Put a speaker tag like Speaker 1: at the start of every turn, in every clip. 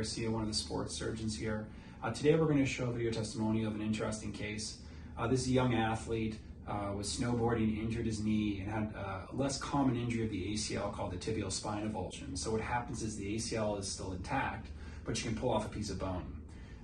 Speaker 1: Garcia, one of the sports surgeons here. Today we're going to show a video testimonial of an interesting case. This is a young athlete, was snowboarding, injured his knee, and had a less common injury of the ACL called the tibial spine avulsion. So what happens is the ACL is still intact, but you can pull off a piece of bone.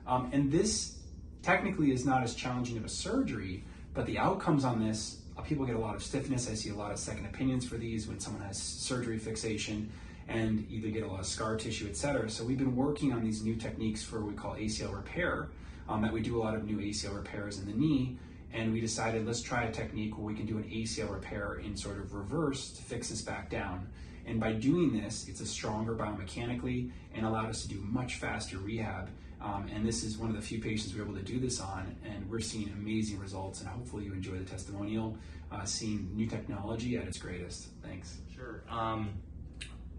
Speaker 1: And this technically is not as challenging of a surgery, but the outcomes on this, people get a lot of stiffness. I see a lot of second opinions for these when someone has surgery fixation, and either get a lot of scar tissue, etc. So we've been working on these new techniques for what we call ACL repair, that we do a lot of new ACL repairs in the knee, and we decided let's try a technique where we can do an ACL repair in sort of reverse to fix this back down. And by doing this, it's a stronger biomechanically and allowed us to do much faster rehab. And this is one of the few patients we're able to do this on, and we're seeing amazing results, and hopefully you enjoy the testimonial, seeing new technology at its greatest. Thanks.
Speaker 2: Sure.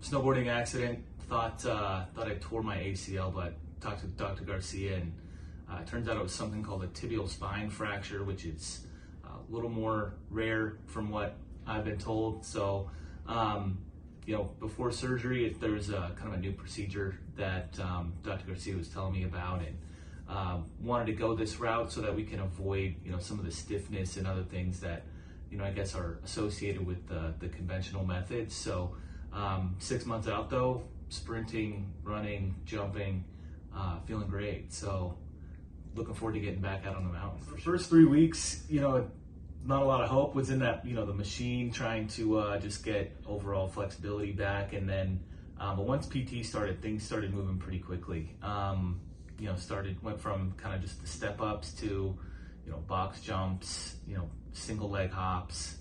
Speaker 2: Snowboarding accident, thought I tore my ACL, but talked to Dr. Garcia, and it turns out it was something called a tibial spine fracture, which is a little more rare from what I've been told. So, before surgery, there's a kind of a new procedure that Dr. Garcia was telling me about, and wanted to go this route so that we can avoid, some of the stiffness and other things that, I guess are associated with the conventional methods. So 6 months out though, sprinting, running, jumping, feeling great. So looking forward to getting back out on the mountain. For the first 3 weeks, not a lot of hope. Was in that, the machine, trying to just get overall flexibility back. And then, but once PT started, things started moving pretty quickly. Went from kind of just the step ups to, box jumps, single leg hops,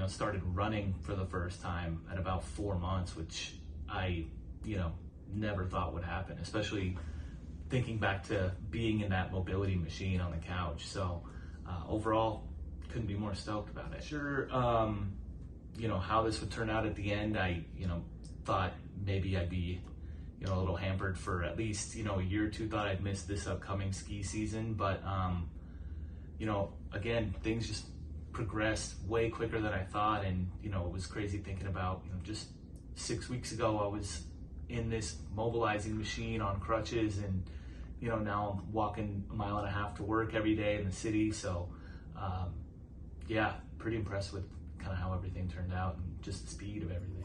Speaker 2: started running for the first time at about 4 months, which I, never thought would happen, especially thinking back to being in that mobility machine on the couch. So overall, couldn't be more stoked about it. Sure, how this would turn out at the end, I, thought maybe I'd be, a little hampered for at least, a year or two. Thought I'd miss this upcoming ski season, but, again, things just progressed way quicker than I thought. And, it was crazy thinking about, just 6 weeks ago, I was in this mobilizing machine on crutches, and, now I'm walking 1.5 miles to work every day in the city. So, yeah, pretty impressed with kind of how everything turned out and just the speed of everything.